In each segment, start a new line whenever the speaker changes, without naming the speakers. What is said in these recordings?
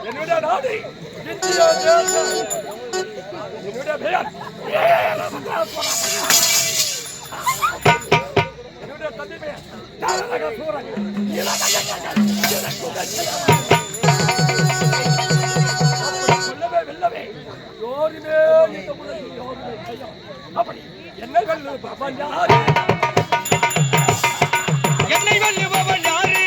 என்னுடைய நாடு இந்தியா என்னுடைய பெயர் என்னுடைய தந்தை பெயர் சூரன். சொல்லவே வெல்லவே யோருமே இந்த உலகில் யோருமே கையம். அப்படி என்னை வெல்லுபவன் யாரு? என்னை வெல்லுபவன் யாரு?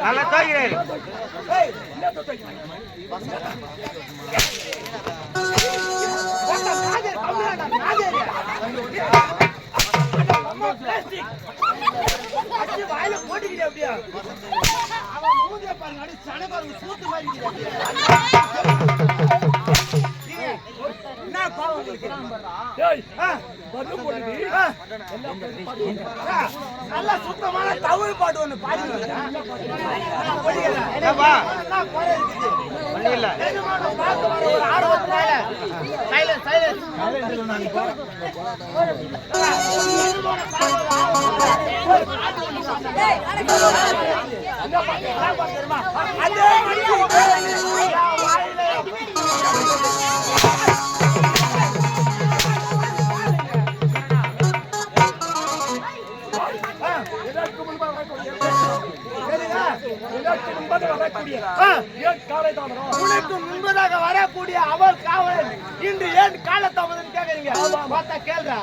நல்லா தோய்கிறேன்.
வாயில போட்டுக்கிட்டே அப்படியா சனபாரு சூத்து மாதிரி நல்ல சுத்தமான தமிழ் பாட்டு ஒண்ணு பாடி ஒரு ஆர்வத்தினால உனக்கு முன்பதாக வரக்கூடிய அவள் காவல் இன்று ஏன் காலத்தாமதம் கேக்குறீங்க? பார்த்தா கேள்றா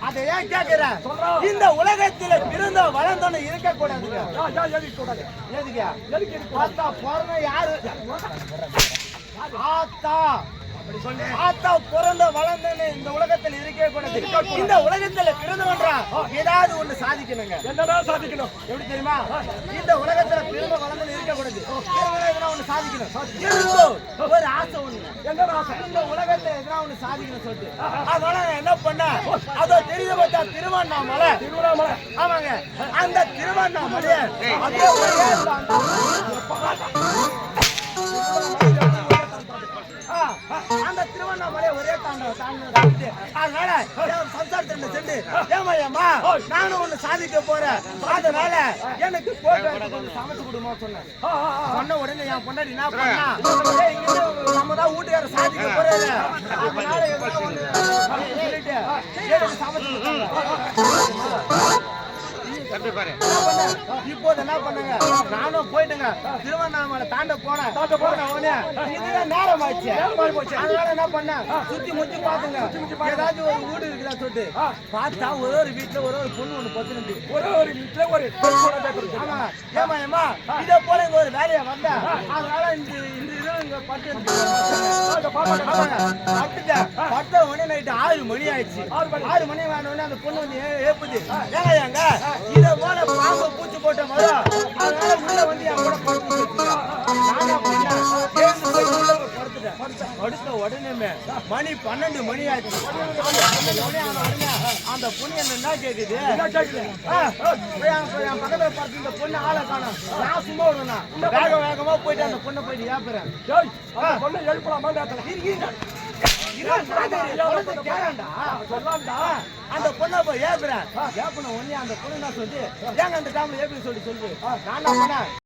அதை ஏன் கேக்குற? இந்த உலகத்தில பிறந்த வளர்ந்தோன்னு இருக்க கூடாதுங்க. பார்த்தா பிறந்த யாரு? ஆத்தா ஆத்தா பிறந்த வளர்ந்தன்னு இந்த உலகத்தில் இருக்கவே கூடாது. இந்த உலகத்துல பிறந்தவன்றா ஏதாவது ஒண்ணு சாதிக்கணுங்க. என்னடா சாதிக்கணும்? எப்படி தெரியுமா? இந்த உலகத்துல பிறந்த வளர்ந்தன்னு இருக்க கூடாது. ஒண்ணு சாதிக்கணும். எனக்கு ஒரு ஆசை ஒண்ணு.
என்ன ஆசை?
இந்த உலகத்துல எதனா ஒண்ணு சாதிக்கணும் சொல்லிட்டு அதனால நான் என்ன பண்ணேன், அதோ தெரியுது பார்த்தா திருவண்ணாமலை.
திருவண்ணாமலை.
ஆமாங்க, அந்த திருவண்ணாமலையை அப்படியே ஒரே அந்த திருவண்ணாமலையை ஒரே தாண்டி அதனால சம்சாரத்தை சென்று ஏமா நானும் ஒண்ணு சாதிக்க போறேன், அதனால எனக்கு சமைச்சு கொடுமா சொன்னேன். சொன்ன உடனே என் பொண்டாடி என்ன பண்ணா, நம்ம தான் வீட்டுக்கார சாதிக்க போறாரு, அதனால சொல்லிட்டு எனக்கு சமைச்சு இப்போது என்ன பண்ணுங்க, நானும் போயிட்டுங்க திருவண்ணாமலை தாண்ட போன உடனே இதுதான் நேரம் ஆச்சு. அதனால என்ன பண்ண, சுத்தி முத்தி பாத்துங்க ஏதாச்சும் ஒரு வீடு இருக்குதா சொல்லிட்டு பார்த்தா ஒரு வீட்டுல ஒரு பொண்ணு ஒண்ணு பத்துனது.
ஒரு வீட்டுல ஒரு
ஆமா ஏமா ஏமா இதே போல இங்க ஒரு வேலையை வந்தேன், அதனால இந்த இரவு இங்க பட்டு பட்ட உடனே நைட்டு 6 மணி ஆயிடுச்சு. 6 மணி ஆன உடனே அந்த பொண்ணு வந்து ஏப்புது, ஏங்க இத போல பாம்பு பூச்சி போட்ட மாதிரி அதனால உள்ள வந்து என் கூட படுத்த உடனே மணி 12 மணி ஆச்சு. அந்த பொண்ணு என்ன கேக்குது, என் பக்கத்துல பார்த்து இந்த பொண்ணு ஆளை காணும், நான் சும்மா விடுவேன், வேகமா போயிட்டு அந்த பொண்ணை போயிட்டு ஏப்புறேன்.
பொண்ணு எழுப்பலாமா?
அந்த பொண்ணை போய் ஏப்புறேன். ஏப்புன உடனே அந்த பொண்ணு என்ன சொல்லுது, ஏங்க அந்த டைம்ல ஏப்பி சொல்லி நான் என்ன பண்ணேன்,